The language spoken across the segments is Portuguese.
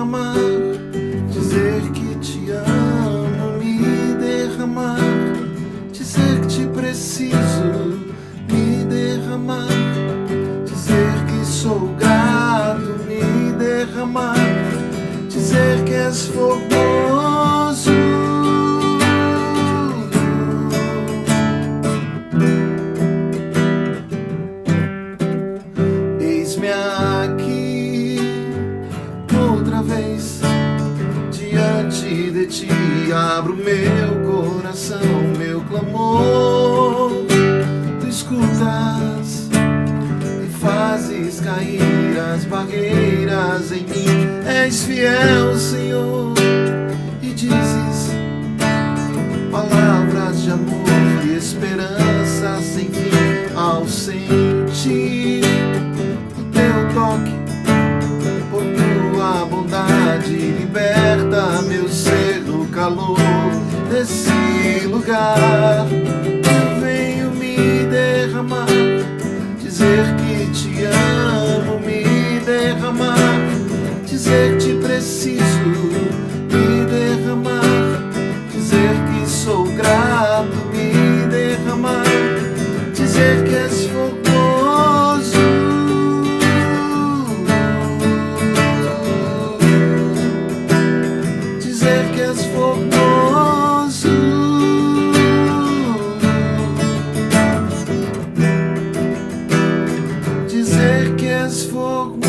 derramar, dizer que te amo, me derramar, dizer que te preciso, me derramar, dizer que sou grato, me derramar, dizer que és formoso. Eis-me aqui outra vez diante de ti, abro meu coração, meu clamor. Tu escutas e fazes cair as barreiras em mim. És fiel, Senhor, e dizes palavras de amor e esperança sem fim. Ao sentir o teu toque, por tua bondade, liberta meu ser do calor desse lugar. Eu venho me derramar, dizer que te amo, me derramar, dizer que te preciso, me derramar, dizer que sou grato, me derramar, dizer que és formoso. Dizer que és formoso. Dizer que és formoso.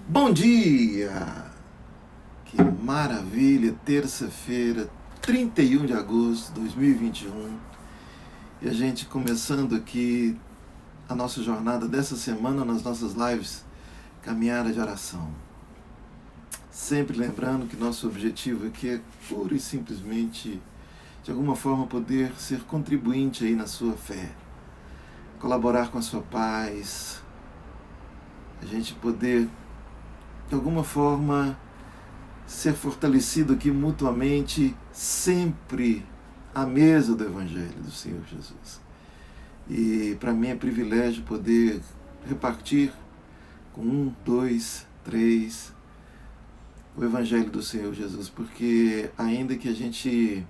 Bom dia! Que maravilha! Terça-feira, 31 de agosto de 2021. E a gente começando aqui a nossa jornada dessa semana nas nossas lives Caminhada de Oração. Sempre lembrando que nosso objetivo aqui é pura e simplesmente, de alguma forma, poder ser contribuinte aí na sua fé, colaborar com a sua paz, a gente poder, de alguma forma, ser fortalecido aqui mutuamente, sempre à mesa do Evangelho do Senhor Jesus. E para mim é privilégio poder repartir com 1, 2, 3 o Evangelho do Senhor Jesus, porque ainda que a gente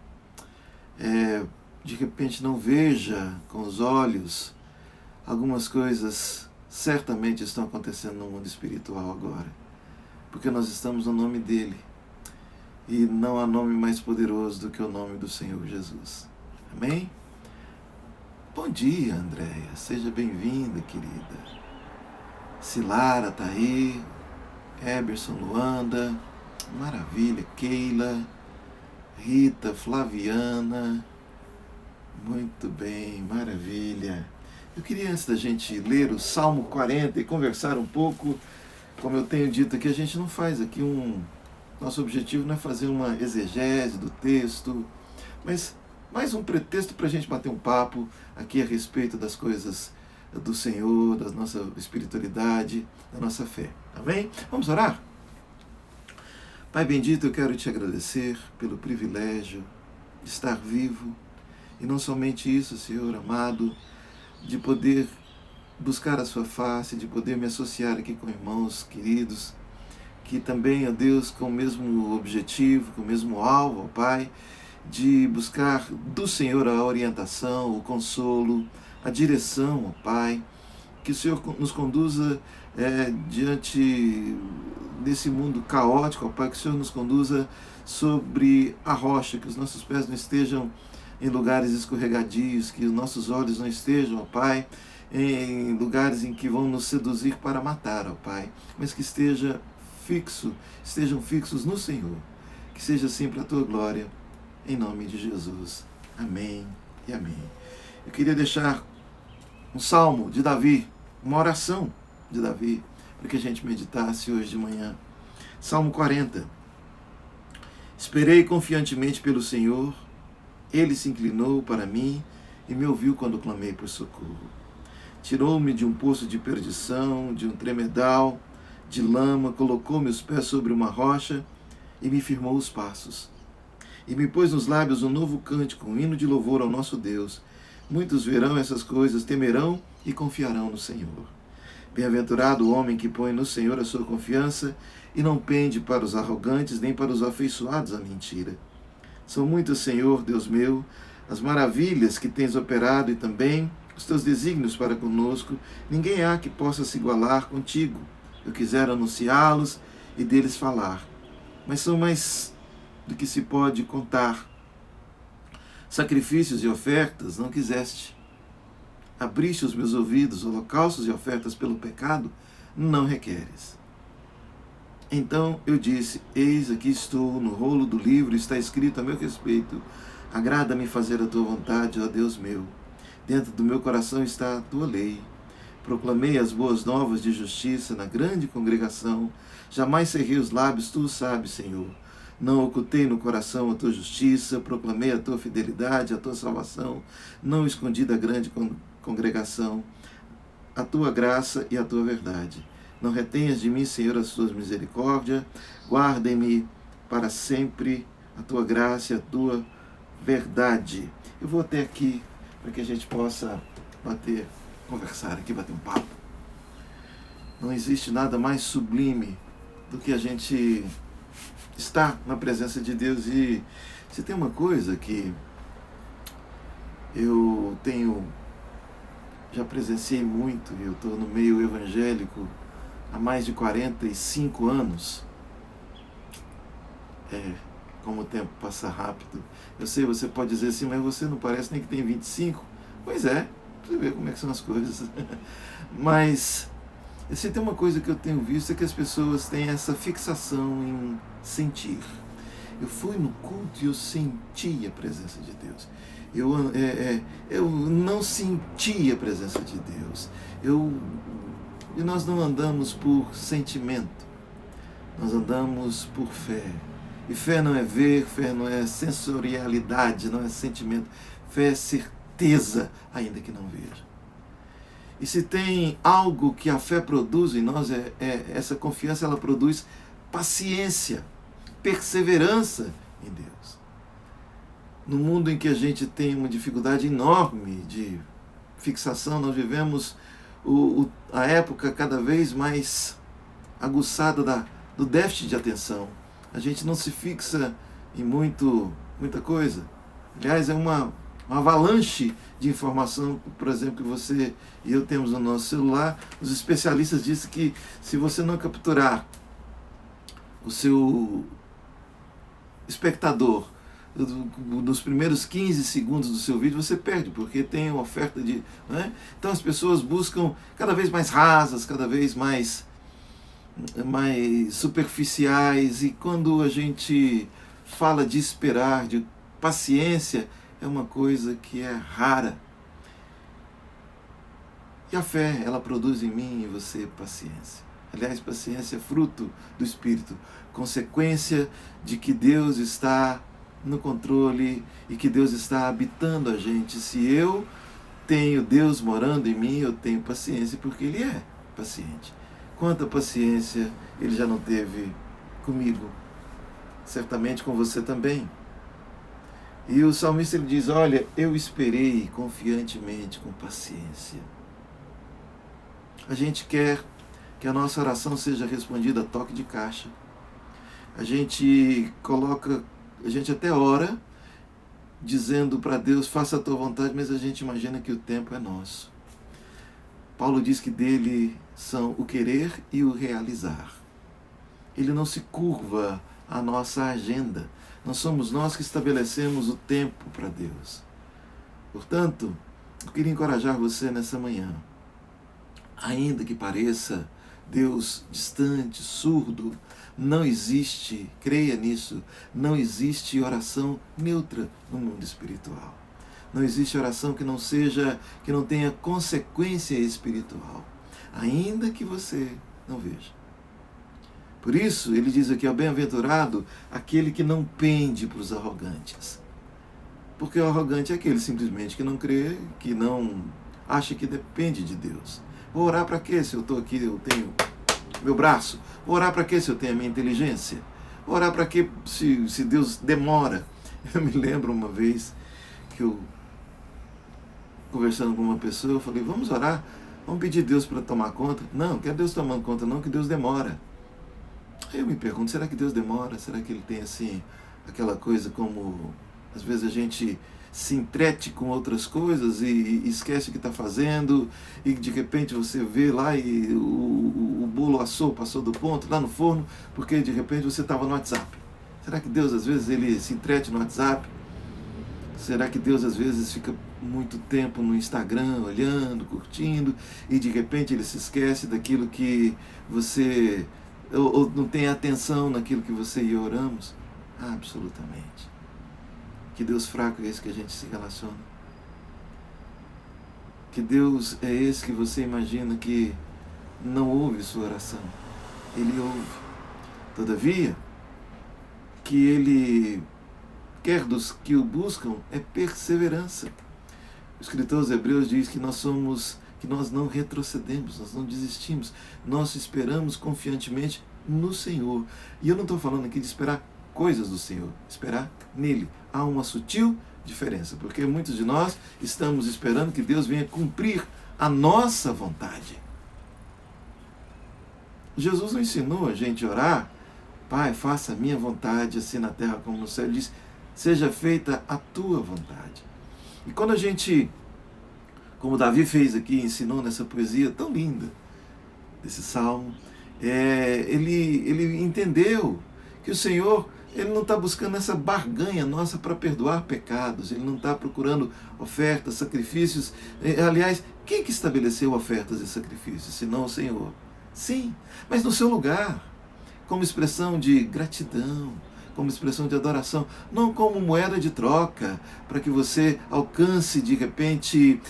de repente não veja com os olhos, algumas coisas certamente estão acontecendo no mundo espiritual agora, porque nós estamos no nome dele. E não há nome mais poderoso do que o nome do Senhor Jesus. Amém? Bom dia, Andréia. Seja bem-vinda, querida. Silara está aí. Eberson, Luanda. Maravilha. Keila. Rita, Flaviana. Muito bem, maravilha. Eu queria, antes da gente ler o Salmo 40 e conversar um pouco, como eu tenho dito aqui, a gente não faz aqui nosso objetivo não é fazer uma exegese do texto, mas mais um pretexto para a gente bater um papo aqui a respeito das coisas do Senhor, da nossa espiritualidade, da nossa fé. Amém? Vamos orar? Pai bendito, eu quero te agradecer pelo privilégio de estar vivo, e não somente isso, Senhor amado, de poder buscar a sua face, de poder me associar aqui com irmãos queridos, que também, ó Deus, com o mesmo objetivo, com o mesmo alvo, ó Pai, de buscar do Senhor a orientação, o consolo, a direção, ó Pai, que o Senhor nos conduza diante desse mundo caótico, ó Pai, que o Senhor nos conduza sobre a rocha, que os nossos pés não estejam em lugares escorregadios, que os nossos olhos não estejam, ó Pai, em lugares em que vão nos seduzir para matar, ó Pai, mas que estejam fixos no Senhor. Que seja sempre a tua glória, em nome de Jesus. Amém e amém. Eu queria deixar um salmo de Davi, uma oração de Davi, para que a gente meditasse hoje de manhã. Salmo 40. Esperei confiantemente pelo Senhor, ele se inclinou para mim e me ouviu quando clamei por socorro. Tirou-me de um poço de perdição, de um tremedal, de lama, colocou meus pés sobre uma rocha e me firmou os passos. E me pôs nos lábios um novo cântico, um hino de louvor ao nosso Deus. Muitos verão essas coisas, temerão e confiarão no Senhor. Bem-aventurado o homem que põe no Senhor a sua confiança e não pende para os arrogantes nem para os afeiçoados à mentira. São muitas, Senhor, Deus meu, as maravilhas que tens operado e também os teus desígnios para conosco. Ninguém há que possa se igualar contigo. Eu quisera anunciá-los e deles falar, mas são mais do que se pode contar. Sacrifícios e ofertas não quiseste. Abriste os meus ouvidos, holocaustos e ofertas pelo pecado não requeres. Então eu disse, eis aqui estou, no rolo do livro está escrito a meu respeito, agrada-me fazer a tua vontade, ó Deus meu. Dentro do meu coração está a tua lei. Proclamei as boas novas de justiça na grande congregação, jamais cerrei os lábios, tu o sabes, Senhor. Não ocultei no coração a tua justiça, proclamei a tua fidelidade, a tua salvação, não escondi da grande congregação a tua graça e a tua verdade. Não retenhas de mim, Senhor, as tuas misericórdias, guardem-me para sempre a tua graça e a tua verdade. Eu vou até aqui para que a gente possa conversar aqui, bater um papo. Não existe nada mais sublime do que a gente estar na presença de Deus. E se tem uma coisa que eu já presenciei muito, eu estou no meio evangélico há mais de 45 anos. Como o tempo passa rápido. Eu sei, você pode dizer assim, mas você não parece nem que tem 25. Pois é, você vê como é que são as coisas. Mas, se tem uma coisa que eu tenho visto, é que as pessoas têm essa fixação em sentir. Eu fui no culto e eu senti a presença de Deus. Eu não senti a presença de Deus. E nós não andamos por sentimento, nós andamos por fé. E fé não é ver, fé não é sensorialidade, não é sentimento. Fé é certeza, ainda que não veja. E se tem algo que a fé produz em nós, essa confiança, ela produz paciência, perseverança em Deus. No mundo em que a gente tem uma dificuldade enorme de fixação, nós vivemos a época cada vez mais aguçada do déficit de atenção. A gente não se fixa em muita coisa. Aliás, é uma avalanche de informação, por exemplo, que você e eu temos no nosso celular. Os especialistas dizem que se você não capturar o seu espectador nos primeiros 15 segundos do seu vídeo, você perde, porque tem uma oferta de... Né? Então as pessoas buscam cada vez mais rasas, cada vez mais superficiais, e quando a gente fala de esperar, de paciência, é uma coisa que é rara. E a fé, ela produz em mim e você paciência. Aliás, paciência é fruto do Espírito, consequência de que Deus está no controle e que Deus está habitando a gente. Se eu tenho Deus morando em mim, eu tenho paciência, porque Ele é paciente. Quanta paciência Ele já não teve comigo, certamente com você também. E o salmista, ele diz, olha, eu esperei confiantemente, com paciência. A gente quer que a nossa oração seja respondida a toque de caixa. A gente até ora dizendo para Deus, faça a tua vontade, mas a gente imagina que o tempo é nosso. Paulo diz que dele são o querer e o realizar. Ele não se curva à nossa agenda. Não somos nós que estabelecemos o tempo para Deus. Portanto, eu queria encorajar você nessa manhã. Ainda que pareça Deus distante, surdo, não existe, creia nisso, não existe oração neutra no mundo espiritual. Não existe oração que não tenha consequência espiritual, ainda que você não veja. Por isso, ele diz aqui, ó, bem-aventurado aquele que não pende para os arrogantes. Porque o arrogante é aquele simplesmente que não crê, que não acha que depende de Deus. Vou orar para quê se eu estou aqui, eu tenho meu braço? Vou orar para quê se eu tenho a minha inteligência? Vou orar para quê se Deus demora? Eu me lembro uma vez que eu, conversando com uma pessoa, eu falei, vamos orar Vamos pedir Deus para tomar conta? Não, quer Deus tomando conta não, que Deus demora. Aí eu me pergunto, será que Deus demora? Será que Ele tem assim, aquela coisa como, às vezes a gente se entrete com outras coisas e esquece o que está fazendo, e de repente você vê lá e o bolo assou, passou do ponto, lá no forno, porque de repente você estava no WhatsApp. Será que Deus às vezes Ele se entrete no WhatsApp? Será que Deus às vezes fica muito tempo no Instagram, olhando, curtindo, e de repente Ele se esquece daquilo que você, ou não tem atenção naquilo que você e eu oramos? Absolutamente. Que Deus fraco é esse que a gente se relaciona? Que Deus é esse que você imagina que não ouve sua oração? Ele ouve. Todavia, que Ele quer dos que o buscam é perseverança. O escritor aos Hebreus diz que nós não retrocedemos, nós não desistimos, nós esperamos confiantemente no Senhor. E eu não estou falando aqui de esperar coisas do Senhor, esperar nele. Há uma sutil diferença, porque muitos de nós estamos esperando que Deus venha cumprir a nossa vontade. Jesus não ensinou a gente a orar, Pai, faça a minha vontade, assim na terra como no céu. Ele diz, seja feita a tua vontade. E quando a gente, como Davi fez aqui, ensinou nessa poesia tão linda, desse salmo, ele entendeu que o Senhor, Ele não está buscando essa barganha nossa para perdoar pecados, Ele não está procurando ofertas, sacrifícios. Aliás, quem que estabeleceu ofertas e sacrifícios, senão o Senhor? Sim, mas no seu lugar, como expressão de gratidão, como expressão de adoração, não como moeda de troca, para que você alcance de repente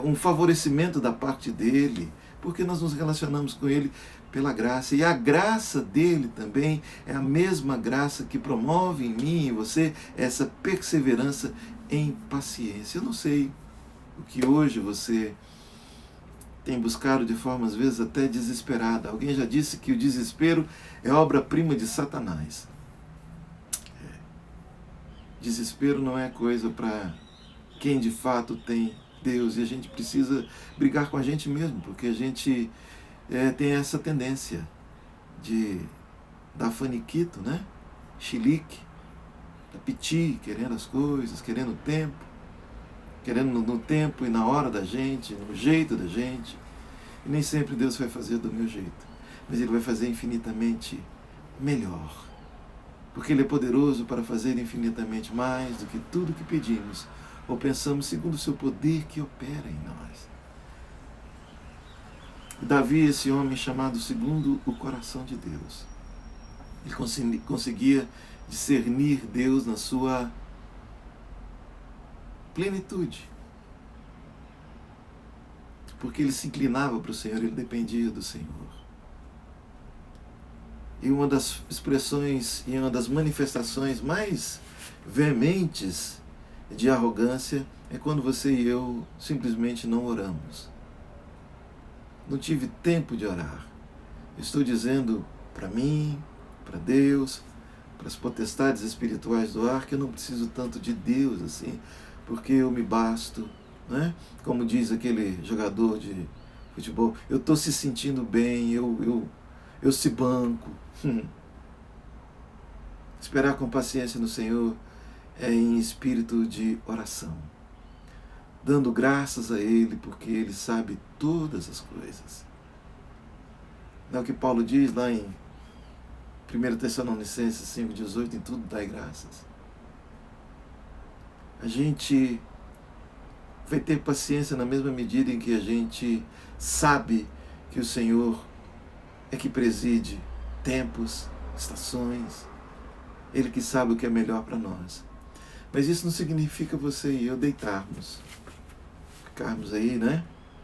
um favorecimento da parte dele, porque nós nos relacionamos com ele pela graça, e a graça dele também é a mesma graça que promove em mim e em você essa perseverança em paciência. Eu não sei o que hoje você tem buscado de forma às vezes até desesperada. Alguém já disse que o desespero é obra-prima de Satanás. Desespero não é coisa para quem de fato tem Deus, e a gente precisa brigar com a gente mesmo, porque a gente tem essa tendência de dar faniquito, né? Chilique, da piti, querendo as coisas, querendo o tempo, querendo no tempo e na hora da gente, no jeito da gente. E nem sempre Deus vai fazer do meu jeito, mas Ele vai fazer infinitamente melhor. Porque Ele é poderoso para fazer infinitamente mais do que tudo que pedimos ou pensamos, segundo o seu poder que opera em nós. Davi, esse homem chamado segundo o coração de Deus, ele conseguia discernir Deus na sua plenitude. Porque ele se inclinava para o Senhor, ele dependia do Senhor. E uma das expressões e uma das manifestações mais veementes de arrogância é quando você e eu simplesmente não oramos. Não tive tempo de orar. Estou dizendo para mim, para Deus, para as potestades espirituais do ar, que eu não preciso tanto de Deus assim, porque eu me basto, né? Como diz aquele jogador de futebol, eu estou se sentindo bem, eu se banco. Esperar com paciência no Senhor é em espírito de oração, dando graças a Ele, porque Ele sabe todas as coisas. Não é o que Paulo diz lá em 1 Tessalonicenses 5,18, em tudo dai graças. A gente vai ter paciência na mesma medida em que a gente sabe que o Senhor é que preside tempos, estações, Ele que sabe o que é melhor para nós. Mas isso não significa você e eu ficarmos aí, né,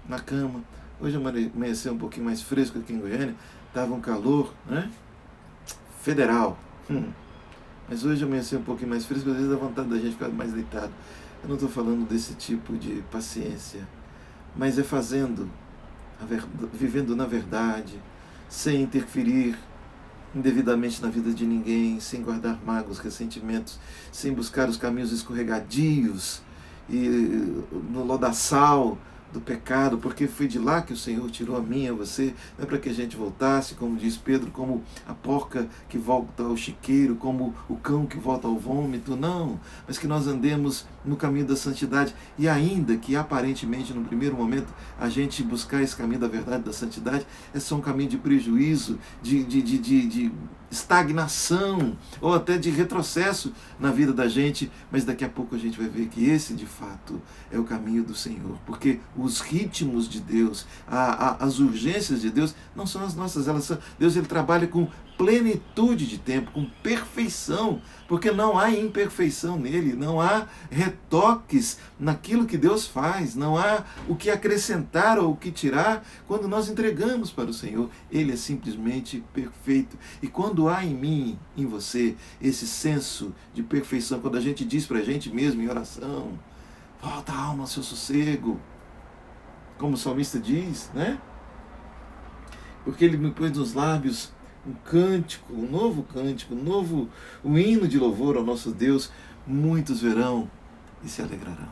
na cama. Hoje amanheceu um pouquinho mais fresco aqui em Goiânia, estava um calor, né, federal. Mas hoje amanheceu um pouquinho mais fresco, às vezes dá vontade da gente ficar mais deitado. Eu não estou falando desse tipo de paciência, mas é vivendo na verdade, sem interferir indevidamente na vida de ninguém, sem guardar mágoas, ressentimentos, sem buscar os caminhos escorregadios e no lodaçal do pecado, porque foi de lá que o Senhor tirou a mim e a você, não é para que a gente voltasse, como diz Pedro, como a porca que volta ao chiqueiro, como o cão que volta ao vômito, não, mas que nós andemos no caminho da santidade, e ainda que aparentemente no primeiro momento a gente buscar esse caminho da verdade, da santidade, é só um caminho de prejuízo, de estagnação, ou até de retrocesso na vida da gente, mas daqui a pouco a gente vai ver que esse de fato é o caminho do Senhor, porque os ritmos de Deus, as urgências de Deus não são as nossas, elas são, Deus ele trabalha com plenitude de tempo, com perfeição, porque não há imperfeição nele, não há retoques naquilo que Deus faz, não há o que acrescentar ou o que tirar quando nós entregamos para o Senhor. Ele é simplesmente perfeito. E quando há em mim, em você, esse senso de perfeição, quando a gente diz para a gente mesmo em oração, volta a alma ao seu sossego, como o salmista diz, né? Porque ele me pôs nos lábios um cântico, um novo cântico, um hino de louvor ao nosso Deus. Muitos verão e se alegrarão.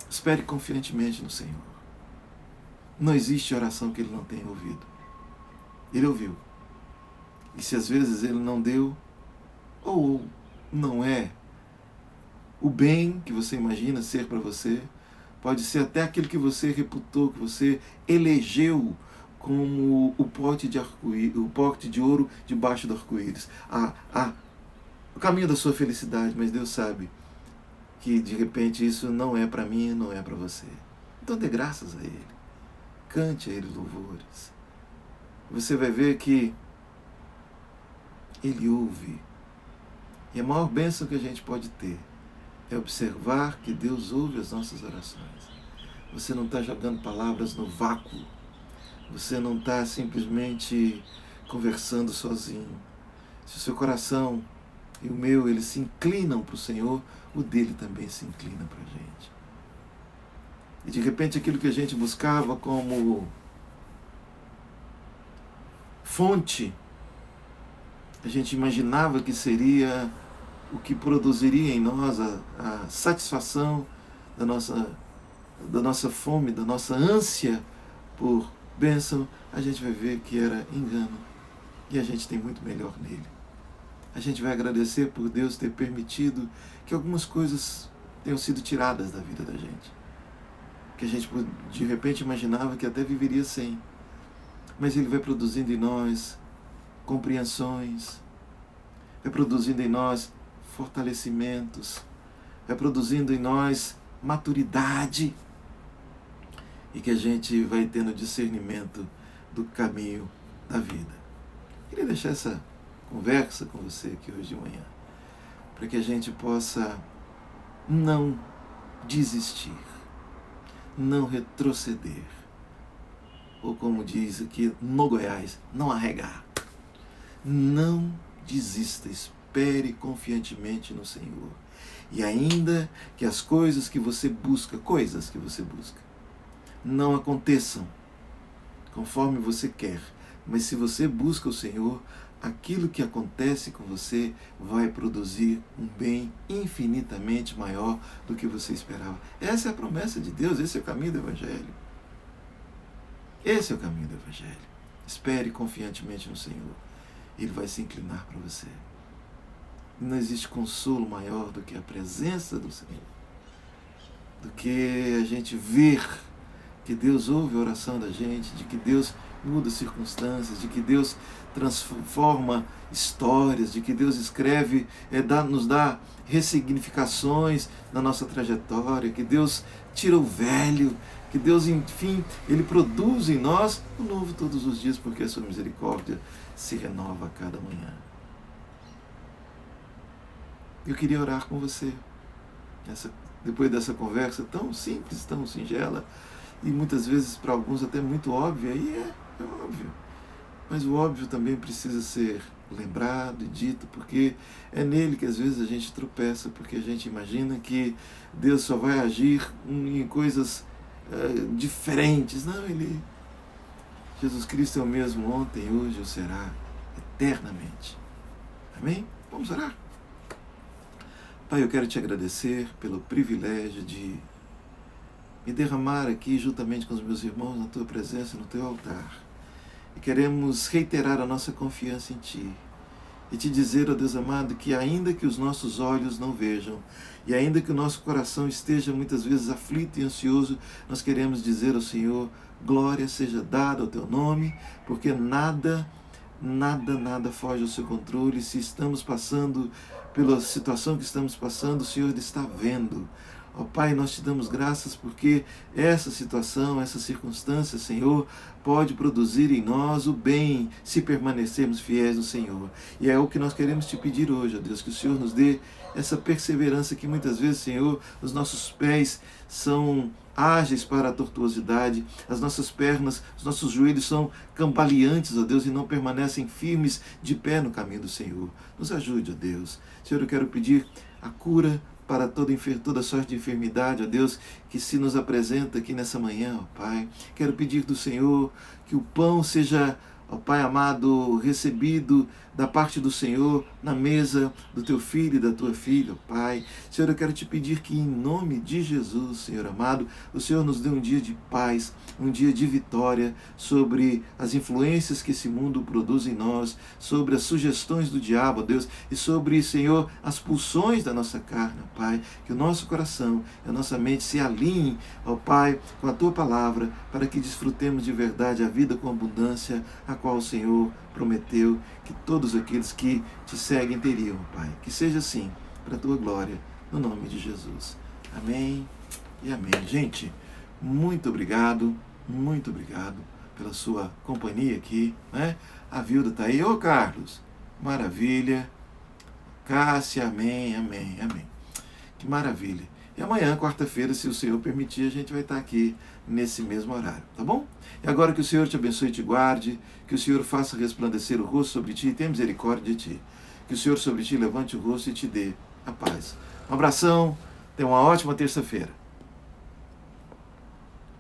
Espere confiantemente no Senhor. Não existe oração que Ele não tenha ouvido. Ele ouviu. E se às vezes Ele não deu, ou não é o bem que você imagina ser para você, pode ser até aquilo que você reputou, que você elegeu como o pote de ouro debaixo do arco-íris. O caminho da sua felicidade, mas Deus sabe que de repente isso não é para mim, não é para você. Então dê graças a Ele. Cante a Ele louvores. Você vai ver que Ele ouve. E a maior bênção que a gente pode ter é observar que Deus ouve as nossas orações. Você não está jogando palavras no vácuo. Você não está simplesmente conversando sozinho. Se o seu coração e o meu, eles se inclinam para o Senhor, o dele também se inclina para a gente. E de repente aquilo que a gente buscava como fonte, a gente imaginava que seria o que produziria em nós a satisfação da nossa fome, da nossa ânsia por bênção, a gente vai ver que era engano. E a gente tem muito melhor nele. A gente vai agradecer por Deus ter permitido que algumas coisas tenham sido tiradas da vida da gente. Que a gente de repente imaginava que até viveria sem. Mas Ele vai produzindo em nós compreensões, vai produzindo em nós fortalecimentos, vai produzindo em nós maturidade, e que a gente vai tendo discernimento do caminho da vida. Queria deixar essa conversa com você aqui hoje de manhã, para que a gente possa não desistir, não retroceder, ou como diz aqui no Goiás, não arregar. Não desista, espere confiantemente no Senhor. E ainda que as coisas que você busca, não aconteçam conforme você quer, mas se você busca o Senhor, aquilo que acontece com você vai produzir um bem infinitamente maior do que você esperava. Essa é a promessa de Deus, esse é o caminho do Evangelho. Esse é o caminho do Evangelho. Espere confiantemente no Senhor. Ele vai se inclinar para você. Não existe consolo maior do que a presença do Senhor, do que a gente ver que Deus ouve a oração da gente, de que Deus muda circunstâncias, de que Deus transforma histórias, de que Deus escreve, nos dá ressignificações na nossa trajetória, que Deus tira o velho, que Deus, enfim, Ele produz em nós o novo todos os dias, porque a sua misericórdia se renova a cada manhã. Eu queria orar com você, depois dessa conversa tão simples, tão singela, e muitas vezes para alguns até muito óbvia, e é óbvio. Mas o óbvio também precisa ser lembrado e dito, porque é nele que às vezes a gente tropeça, porque a gente imagina que Deus só vai agir em coisas diferentes. Não, Jesus Cristo é o mesmo ontem, hoje, ou será eternamente. Amém? Vamos orar? Pai, eu quero te agradecer pelo privilégio de me derramar aqui juntamente com os meus irmãos na tua presença, no teu altar. E queremos reiterar a nossa confiança em ti. E te dizer, ó Deus amado, que ainda que os nossos olhos não vejam, e ainda que o nosso coração esteja muitas vezes aflito e ansioso, nós queremos dizer ao Senhor, glória seja dada ao teu nome, porque nada foge ao seu controle. Se estamos passando pela situação que estamos passando, o Senhor está vendo. Ó Pai, nós te damos graças porque essa situação, essa circunstância, Senhor, pode produzir em nós o bem se permanecermos fiéis no Senhor. E é o que nós queremos te pedir hoje, ó Deus, que o Senhor nos dê essa perseverança que muitas vezes, Senhor, os nossos pés são ágeis para a tortuosidade, as nossas pernas, os nossos joelhos são cambaleantes, ó Deus, e não permanecem firmes de pé no caminho do Senhor. Nos ajude, ó Deus. Senhor, eu quero pedir a cura para toda sorte de enfermidade, ó Deus, que se nos apresenta aqui nessa manhã, ó Pai. Quero pedir do Senhor que o pão seja, ó Pai amado, recebido da parte do Senhor na mesa do teu filho e da tua filha, ó Pai. Senhor, eu quero te pedir que em nome de Jesus, Senhor amado, o Senhor nos dê um dia de paz, um dia de vitória sobre as influências que esse mundo produz em nós, sobre as sugestões do diabo, ó Deus, e sobre, Senhor, as pulsões da nossa carne, ó Pai. Que o nosso coração e a nossa mente se alinhem, ó Pai, com a tua palavra, para que desfrutemos de verdade a vida com abundância, a qual o Senhor prometeu que todos aqueles que te seguem teriam, Pai. Que seja assim, para a tua glória, no nome de Jesus. Amém e amém. Gente, muito obrigado pela sua companhia aqui, né? A Vilda está aí. Ô Carlos, maravilha. Cássia, amém. Que maravilha. E amanhã, quarta-feira, se o Senhor permitir, a gente vai estar aqui nesse mesmo horário, tá bom? E agora que o Senhor te abençoe e te guarde, que o Senhor faça resplandecer o rosto sobre ti e tenha misericórdia de ti. Que o Senhor sobre ti levante o rosto e te dê a paz. Um abração, tenha uma ótima terça-feira.